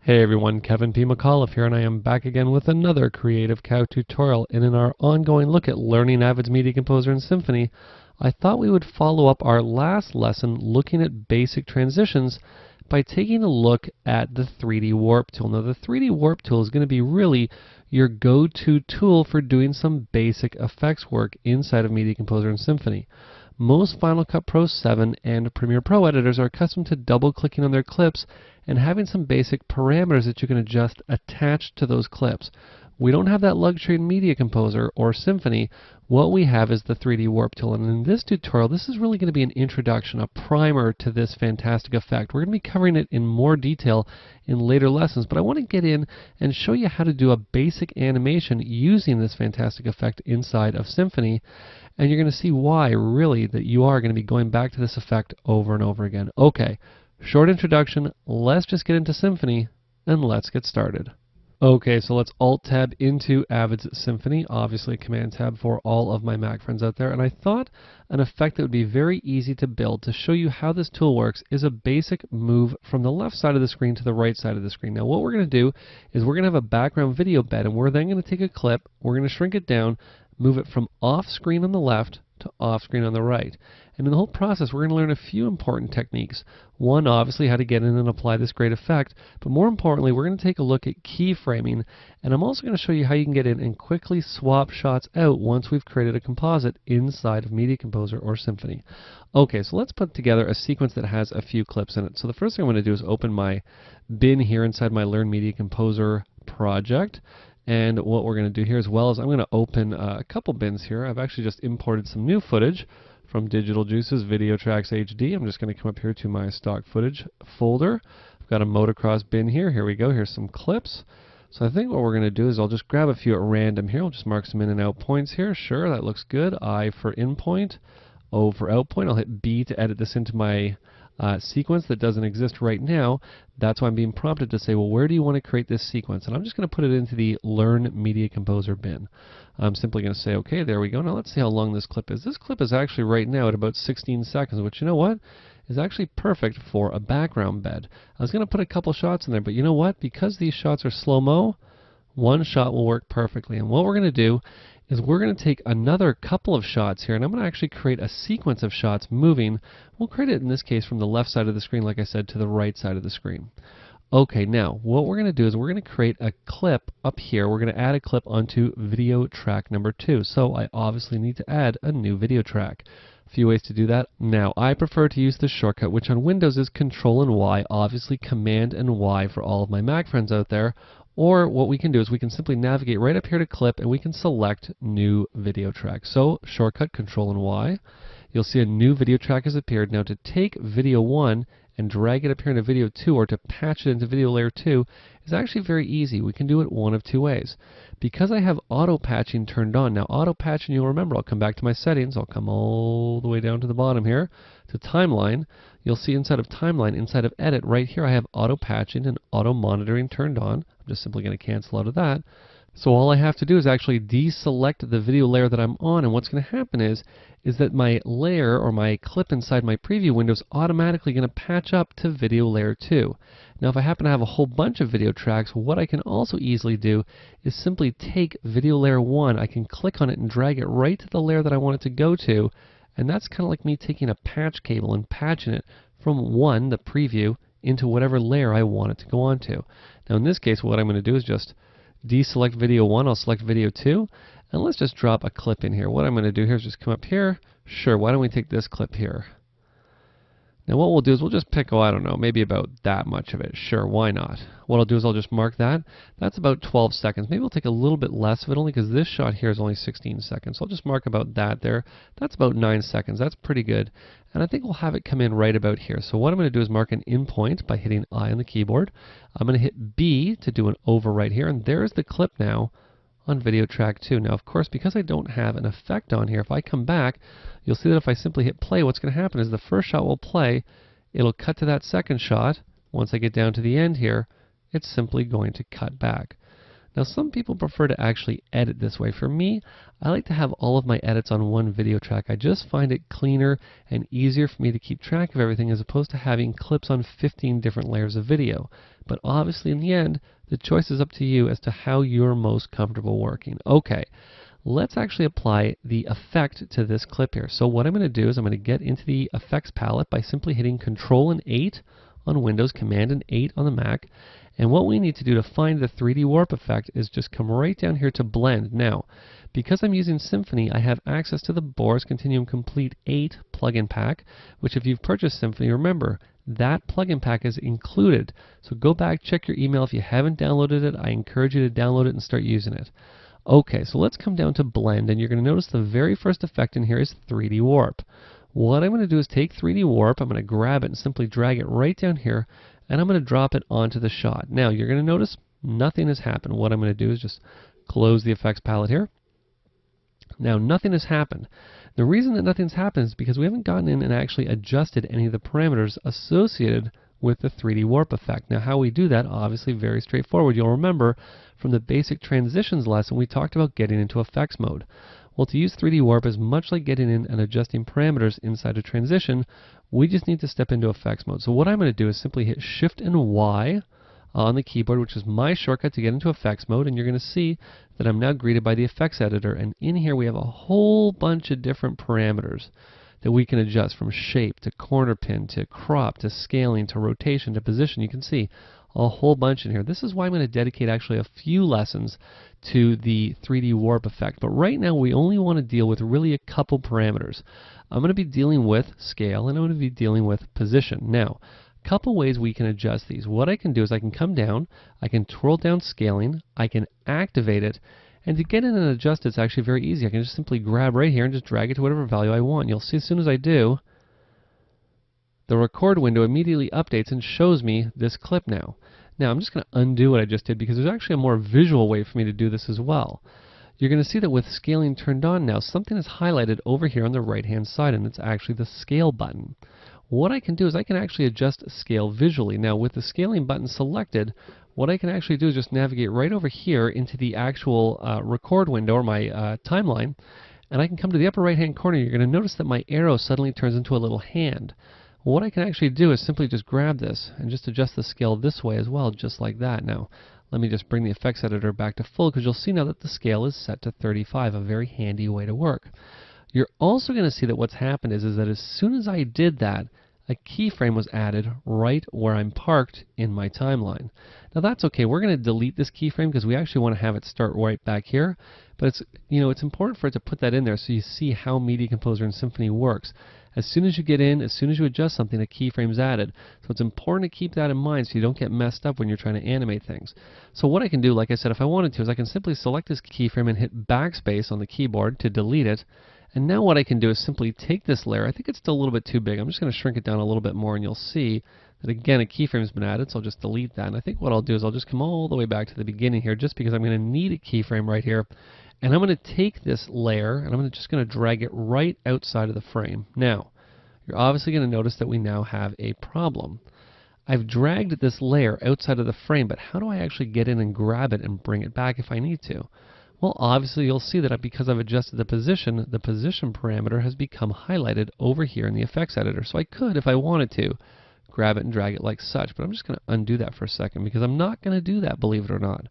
Hey everyone, Kevin P. McAuliffe here, and I am back again with another Creative Cow tutorial. And in our ongoing look at learning Avid's Media Composer and Symphony, I thought we would follow up our last lesson looking at basic transitions by taking a look at the 3D Warp tool. Now the 3D Warp tool is going to be really your go-to tool for doing some basic effects work inside of Media Composer and Symphony. Most Final Cut Pro 7 and Premiere Pro editors are accustomed to double-clicking on their clips and having some basic parameters that you can adjust attached to those clips. We don't have that luxury in Media Composer or Symphony. What we have is the 3D Warp tool, and in this tutorial this is really going to be an introduction, a primer to this fantastic effect. We're going to be covering it in more detail in later lessons, but I want to get in and show you how to do a basic animation using this fantastic effect inside of Symphony, and you're going to see why really that you are going to be going back to this effect over and over again. Okay, short introduction, let's just get into Symphony and let's get started. Okay, so let's Alt-Tab into Avid's Symphony, obviously Command-Tab for all of my Mac friends out there, and I thought an effect that would be very easy to build to show you how this tool works is a basic move from the left side of the screen to the right side of the screen. Now what we're going to do is we're going to have a background video bed, and we're then going to take a clip, we're going to shrink it down, move it from off-screen on the left to off-screen on the right. And in the whole process, we're going to learn a few important techniques. One, obviously, how to get in and apply this great effect, but more importantly, we're going to take a look at keyframing, and I'm also going to show you how you can get in and quickly swap shots out once we've created a composite inside of Media Composer or Symphony. Okay, so let's put together a sequence that has a few clips in it. So the first thing I'm going to do is open my bin here inside my Learn Media Composer project. And what we're going to do here as well is I'm going to open a couple bins here. I've actually just imported some new footage from Digital Juice's Video Tracks HD. I'm just going to come up here to my stock footage folder. I've got a motocross bin here. Here we go. Here's some clips. So I think what we're going to do is I'll just grab a few at random here. I'll just mark some in and out points here. Sure, that looks good. I for in point, O for out point. I'll hit B to edit this into my sequence that doesn't exist right now. That's why I'm being prompted to say, well, where do you want to create this sequence? And I'm just going to put it into the Learn Media Composer bin. I'm simply going to say, okay, there we go. Now let's see how long this clip is. This clip is actually right now at about 16 seconds, which, you know what, is actually perfect for a background bed. I was going to put a couple shots in there, but you know what? Because these shots are slow-mo, one shot will work perfectly. And what we're going to do is we're going to take another couple of shots here, and I'm going to actually create a sequence of shots moving. We'll create it in this case from the left side of the screen, like I said, to the right side of the screen. Okay, now what we're going to do is we're going to create a clip up here. We're going to add a clip onto video track number 2. So I obviously need to add a new video track. A few ways to do that. Now I prefer to use the shortcut, which on Windows is Control and Y, obviously Command and Y for all of my Mac friends out there. Or what we can do is we can simply navigate right up here to clip and we can select new video track. So shortcut Control and Y. You'll see a new video track has appeared. Now to take video 1 and drag it up here into video 2 or to patch it into video layer 2 is actually very easy. We can do it one of two ways. Because I have auto patching turned on, now auto patching, you'll remember, I'll come back to my settings, I'll come all the way down to the bottom here to timeline. You'll see inside of timeline, inside of edit, right here I have auto patching and auto monitoring turned on. I'm just simply going to cancel out of that. So all I have to do is actually deselect the video layer that I'm on, and what's going to happen is that my layer or my clip inside my preview window is automatically going to patch up to video layer 2. Now if I happen to have a whole bunch of video tracks, what I can also easily do is simply take video layer 1, I can click on it and drag it right to the layer that I want it to go to, and that's kind of like me taking a patch cable and patching it from 1, the preview, into whatever layer I want it to go onto. Now in this case, what I'm going to do is just deselect video 1, I'll select video 2, and let's just drop a clip in here. What I'm going to do here is just come up here. Sure, why don't we take this clip here? Now what we'll do is we'll just pick, oh, I don't know, maybe about that much of it. Sure, why not? What I'll do is I'll just mark that. That's about 12 seconds. Maybe we'll take a little bit less of it only because this shot here is only 16 seconds. So I'll just mark about that there. That's about 9 seconds. That's pretty good. And I think we'll have it come in right about here. So what I'm going to do is mark an in point by hitting I on the keyboard. I'm going to hit B to do an overwrite here, and there's the clip now on video track 2. Now of course, because I don't have an effect on here, if I come back, you'll see that if I simply hit play, what's going to happen is the first shot will play, it'll cut to that second shot. Once I get down to the end here, it's simply going to cut back. Now some people prefer to actually edit this way. For me, I like to have all of my edits on one video track. I just find it cleaner and easier for me to keep track of everything as opposed to having clips on 15 different layers of video. But obviously in the end, the choice is up to you as to how you're most comfortable working. Okay, let's actually apply the effect to this clip here. So what I'm going to do is I'm going to get into the effects palette by simply hitting Control and 8 on Windows, Command and 8 on the Mac. And what we need to do to find the 3D warp effect is just come right down here to Blend. Now, because I'm using Symfony, I have access to the Boris Continuum Complete 8 plugin pack, which if you've purchased Symfony, remember, that plugin pack is included. So go back, check your email. If you haven't downloaded it, I encourage you to download it and start using it. Okay, so let's come down to Blend, and you're going to notice the very first effect in here is 3D Warp. What I'm going to do is take 3D Warp, I'm going to grab it and simply drag it right down here, and I'm going to drop it onto the shot. Now, you're going to notice nothing has happened. What I'm going to do is just close the effects palette here. Now, nothing has happened. The reason that nothing's happened is because we haven't gotten in and actually adjusted any of the parameters associated with the 3D warp effect. Now, how we do that, obviously very straightforward. You'll remember from the basic transitions lesson, we talked about getting into effects mode. Well, to use 3D warp is much like getting in and adjusting parameters inside a transition. We just need to step into effects mode. So what I'm going to do is simply hit Shift and Y on the keyboard, which is my shortcut to get into effects mode, and you're going to see that I'm now greeted by the effects editor, and in here we have a whole bunch of different parameters that we can adjust, from shape to corner pin to crop to scaling to rotation to position. You can see a whole bunch in here. This is why I'm going to dedicate actually a few lessons to the 3D warp effect, but right now we only want to deal with really a couple parameters. I'm going to be dealing with scale and I'm going to be dealing with position. Now, couple ways we can adjust these. What I can do is I can come down, I can twirl down scaling, I can activate it, and to get in and adjust it's actually very easy. I can just simply grab right here and just drag it to whatever value I want. You'll see as soon as I do, the record window immediately updates and shows me this clip now. Now I'm just going to undo what I just did because there's actually a more visual way for me to do this as well. You're going to see that with scaling turned on now, something is highlighted over here on the right hand side, and it's actually the scale button. What I can do is I can actually adjust scale visually. Now with the scaling button selected, what I can actually do is just navigate right over here into the actual record window or my timeline, and I can come to the upper right hand corner. You're going to notice that my arrow suddenly turns into a little hand. What I can actually do is simply just grab this and just adjust the scale this way as well, just like that. Now let me just bring the effects editor back to full because you'll see now that the scale is set to 35, a very handy way to work. You're also going to see that what's happened is that as soon as I did that, a keyframe was added right where I'm parked in my timeline. Now that's okay. We're going to delete this keyframe because we actually want to have it start right back here. But it's important for it to put that in there so you see how Media Composer and Symfony works. As soon as you get in, as soon as you adjust something, a keyframe is added. So it's important to keep that in mind so you don't get messed up when you're trying to animate things. So what I can do, like I said, if I wanted to, is I can simply select this keyframe and hit backspace on the keyboard to delete it. And now what I can do is simply take this layer. I think it's still a little bit too big. I'm just going to shrink it down a little bit more, and you'll see that again a keyframe has been added, so I'll just delete that. And I think what I'll do is I'll just come all the way back to the beginning here, just because I'm going to need a keyframe right here. And I'm going to take this layer and I'm just going to drag it right outside of the frame. Now, you're obviously going to notice that we now have a problem. I've dragged this layer outside of the frame, but how do I actually get in and grab it and bring it back if I need to? Well, obviously you'll see that because I've adjusted the position parameter has become highlighted over here in the effects editor. So I could, if I wanted to, grab it and drag it like such, but I'm just going to undo that for a second because I'm not going to do that, believe it or not.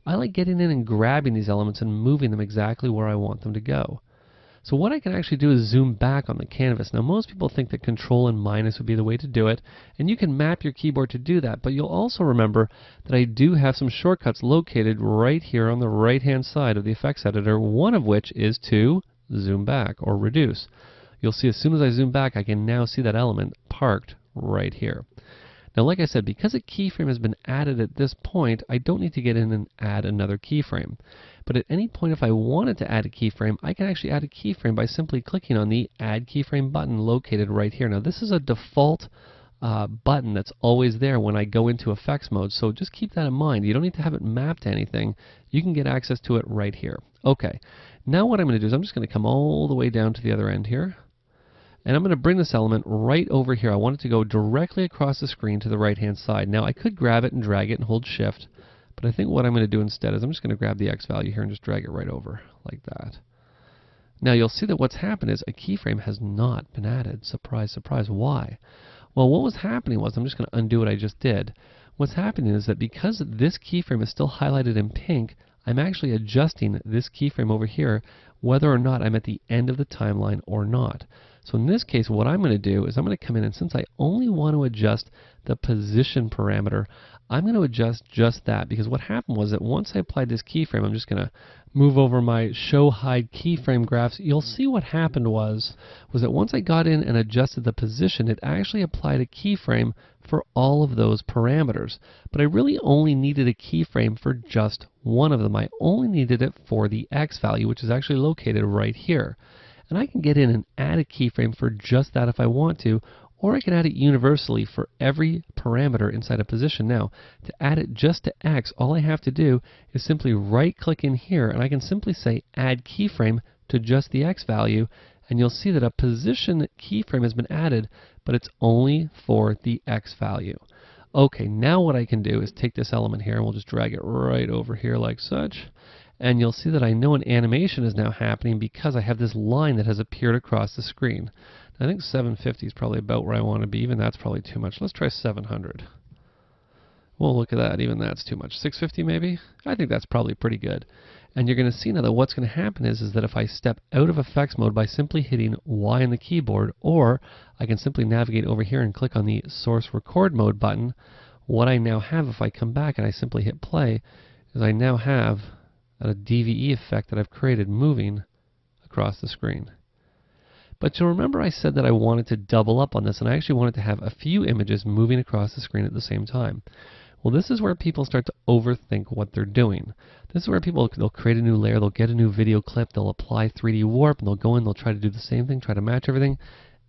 I like getting in and grabbing these elements and moving them exactly where I want them to go. So what I can actually do is zoom back on the canvas. Now most people think that Control and minus would be the way to do it, and you can map your keyboard to do that, but you'll also remember that I do have some shortcuts located right here on the right hand side of the effects editor, one of which is to zoom back or reduce. You'll see as soon as I zoom back I can now see that element parked right here. Now like I said, because a keyframe has been added at this point, I don't need to get in and add another keyframe. But at any point if I wanted to add a keyframe, I can actually add a keyframe by simply clicking on the Add Keyframe button located right here. Now this is a default button that's always there when I go into effects mode, so just keep that in mind. You don't need to have it mapped to anything. You can get access to it right here. Okay, now what I'm going to do is I'm just going to come all the way down to the other end here. And I'm going to bring this element right over here. I want it to go directly across the screen to the right hand side. Now I could grab it and drag it and hold shift, But I think what I'm going to do instead is I'm just going to grab the X value here and just drag it right over like that. Now you'll see that what's happened is a keyframe has not been added. Surprise, surprise. Why? Well, what was happening was, I'm just going to undo what I just did. What's happening is that because this keyframe is still highlighted in pink, I'm actually adjusting this keyframe over here whether or not I'm at the end of the timeline or not. So in this case, what I'm going to do is I'm going to come in, and since I only want to adjust the position parameter, I'm going to adjust just that, because what happened was that once I applied this keyframe, I'm just going to move over my show hide keyframe graphs. You'll see what happened was that once I got in and adjusted the position, it actually applied a keyframe for all of those parameters. But I really only needed a keyframe for just one of them. I only needed it for the X value, which is actually located right here. And I can get in and add a keyframe for just that if I want to, or I can add it universally for every parameter inside a position. Now, to add it just to X, all I have to do is simply right-click in here, and I can simply say Add Keyframe to just the X value, and you'll see that a position keyframe has been added, but it's only for the X value. Okay, now what I can do is take this element here, and we'll just drag it right over here like such. And you'll see that I know an animation is now happening because I have this line that has appeared across the screen. I think 750 is probably about where I want to be. Even that's probably too much. Let's try 700. Well, look at that. Even that's too much. 650 maybe? I think that's probably pretty good. And you're going to see now that what's going to happen is that if I step out of effects mode by simply hitting Y on the keyboard, or I can simply navigate over here and click on the source record mode button, what I now have if I come back and I simply hit play is I now have a DVE effect that I've created moving across the screen. But you'll remember I said that I wanted to double up on this, and I actually wanted to have a few images moving across the screen at the same time. Well, this is where people start to overthink what they're doing. This is where they'll create a new layer, they'll get a new video clip, they'll apply 3D warp, and they'll go in, they'll try to do the same thing, try to match everything,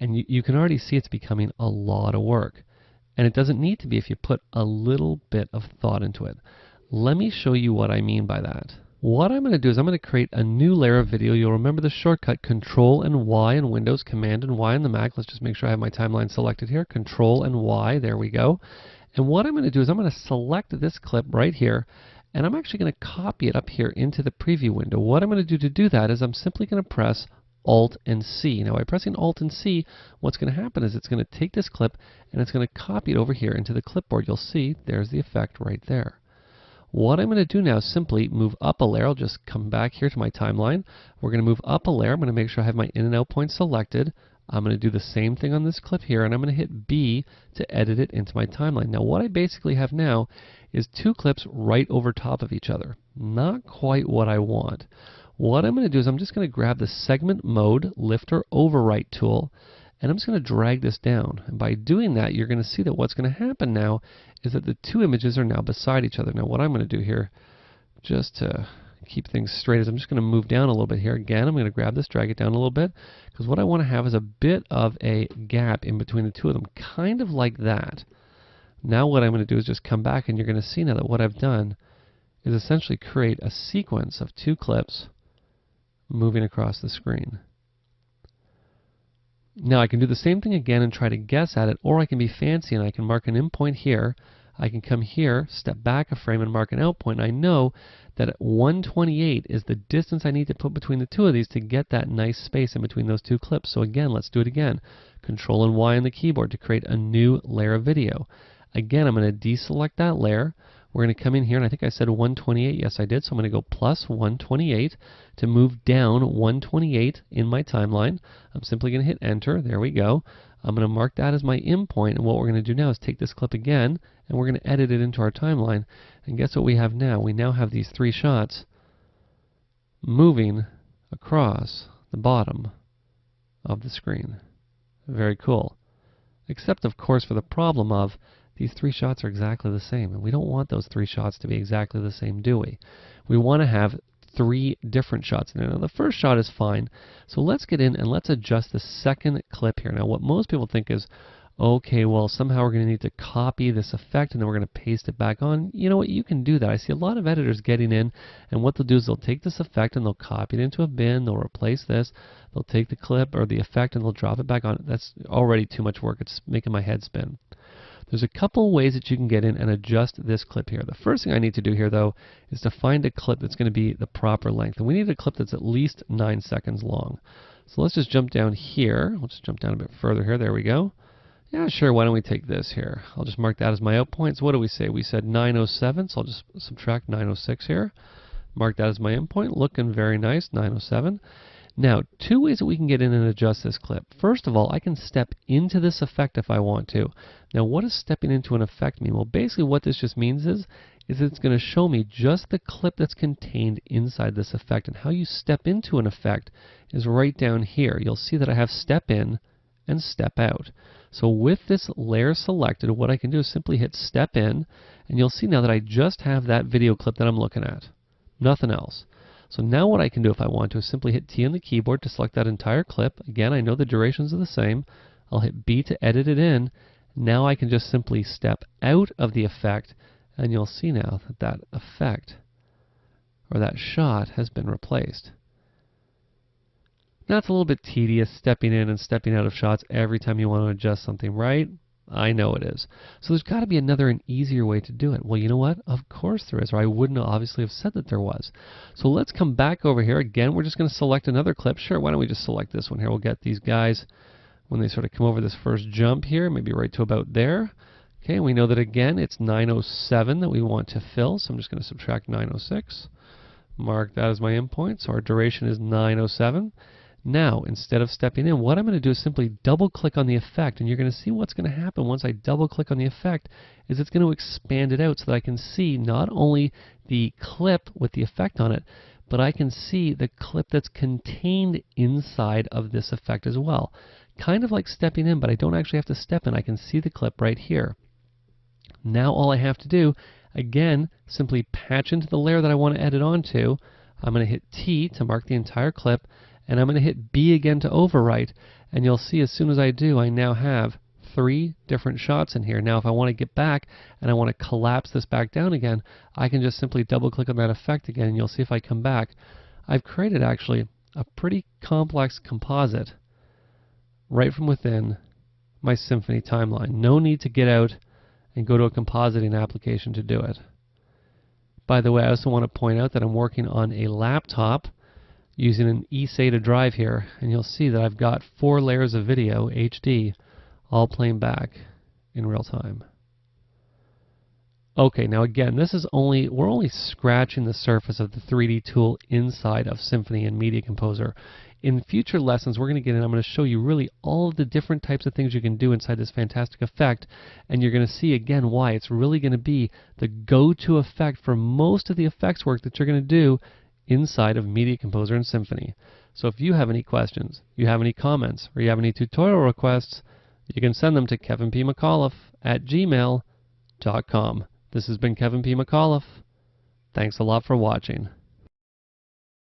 and you can already see it's becoming a lot of work. And it doesn't need to be if you put a little bit of thought into it. Let me show you what I mean by that. What I'm going to do is I'm going to create a new layer of video. You'll remember the shortcut Control and Y in Windows, Command and Y on the Mac. Let's just make sure I have my timeline selected here. Control and Y, there we go. And what I'm going to do is I'm going to select this clip right here, and I'm actually going to copy it up here into the preview window. What I'm going to do that is I'm simply going to press Alt and C. Now by pressing Alt and C, what's going to happen is it's going to take this clip and it's going to copy it over here into the clipboard. You'll see there's the effect right there. What I'm going to do now is simply move up a layer. I'll just come back here to my timeline. We're going to move up a layer. I'm going to make sure I have my in and out point selected. I'm going to do the same thing on this clip here, and I'm going to hit B to edit it into my timeline. Now what I basically have now is two clips right over top of each other. Not quite what I want. What I'm going to do is I'm just going to grab the segment mode lifter overwrite tool, and I'm just going to drag this down. And by doing that, you're going to see that what's going to happen now is that the two images are now beside each other. Now what I'm going to do here, just to keep things straight, is I'm just going to move down a little bit here. Again, I'm going to grab this, drag it down a little bit, because what I want to have is a bit of a gap in between the two of them, kind of like that. Now what I'm going to do is just come back, and you're going to see now that what I've done is essentially create a sequence of two clips moving across the screen. Now I can do the same thing again and try to guess at it, or I can be fancy and I can mark an in point here. I can come here, step back a frame and mark an out point. And I know that at 128 is the distance I need to put between the two of these to get that nice space in between those two clips. So again, let's do it again. Control and Y on the keyboard to create a new layer of video. Again, I'm going to deselect that layer. We're going to come in here, and I think I said 128. Yes, I did. So I'm going to go plus 128 to move down 128 in my timeline. I'm simply going to hit Enter. There we go. I'm going to mark that as my in point, and what we're going to do now is take this clip again, and we're going to edit it into our timeline. And guess what we have now? We now have these three shots moving across the bottom of the screen. Very cool. Except, of course, for the problem of these three shots are exactly the same, and we don't want those three shots to be exactly the same, do we? We want to have three different shots in there. Now, the first shot is fine, so let's get in and let's adjust the second clip here. Now, what most people think is, okay, well, somehow we're going to need to copy this effect and then we're going to paste it back on. You know what? You can do that. I see a lot of editors getting in, and what they'll do is they'll take this effect and they'll copy it into a bin, they'll replace this, they'll take the clip or the effect and they'll drop it back on. That's already too much work. It's making my head spin. There's a couple ways that you can get in and adjust this clip here. The first thing I need to do here, though, is to find a clip that's going to be the proper length. And we need a clip that's at least 9 seconds long. So let's just jump down here. Let's jump down a bit further here. There we go. Yeah, sure, why don't we take this here? I'll just mark that as my out point. So what do we say? We said 907, so I'll just subtract 906 here. Mark that as my end point. Looking very nice, 907. Now, two ways that we can get in and adjust this clip. First of all, I can step into this effect if I want to. Now, what does stepping into an effect mean? Well, basically what this just means is it's going to show me just the clip that's contained inside this effect. And how you step into an effect is right down here. You'll see that I have step in and step out. So with this layer selected, what I can do is simply hit step in, and you'll see now that I just have that video clip that I'm looking at. Nothing else. So now what I can do if I want to is simply hit T on the keyboard to select that entire clip. Again, I know the durations are the same. I'll hit B to edit it in. Now I can just simply step out of the effect, and you'll see now that that effect, or that shot, has been replaced. Now it's a little bit tedious stepping in and stepping out of shots every time you want to adjust something, right? I know it is. So there's got to be another and easier way to do it. Well, you know what? Of course there is, or I wouldn't obviously have said that there was. So let's come back over here. Again, we're just going to select another clip. Sure, why don't we just select this one here? We'll get these guys when they sort of come over this first jump here, maybe right to about there. Okay, we know that again, it's 907 that we want to fill, so I'm just going to subtract 906. Mark that as my endpoint, so our duration is 907. Now, instead of stepping in, what I'm going to do is simply double-click on the effect, and you're going to see what's going to happen once I double-click on the effect is it's going to expand it out so that I can see not only the clip with the effect on it, but I can see the clip that's contained inside of this effect as well. Kind of like stepping in, but I don't actually have to step in. I can see the clip right here. Now all I have to do, again, simply patch into the layer that I want to edit onto. I'm going to hit T to mark the entire clip, and I'm going to hit B again to overwrite, and you'll see as soon as I do, I now have 3 different shots in here. Now if I want to get back and I want to collapse this back down again, I can just simply double click on that effect again, and you'll see if I come back, I've created actually a pretty complex composite right from within my Symphony timeline. No need to get out and go to a compositing application to do it. By the way, I also want to point out that I'm working on a laptop using an eSATA drive here, and you'll see that I've got 4 layers of video, HD, all playing back in real time. Okay, now again, we're only scratching the surface of the 3D tool inside of Symphony and Media Composer. In future lessons, we're going to get in, I'm going to show you really all of the different types of things you can do inside this fantastic effect, and you're going to see again why it's really going to be the go-to effect for most of the effects work that you're going to do inside of Media Composer and Symphony. So if you have any questions, you have any comments, or you have any tutorial requests, you can send them to kevinpmcauliffe@gmail.com. This has been Kevin P. McAuliffe. Thanks a lot for watching.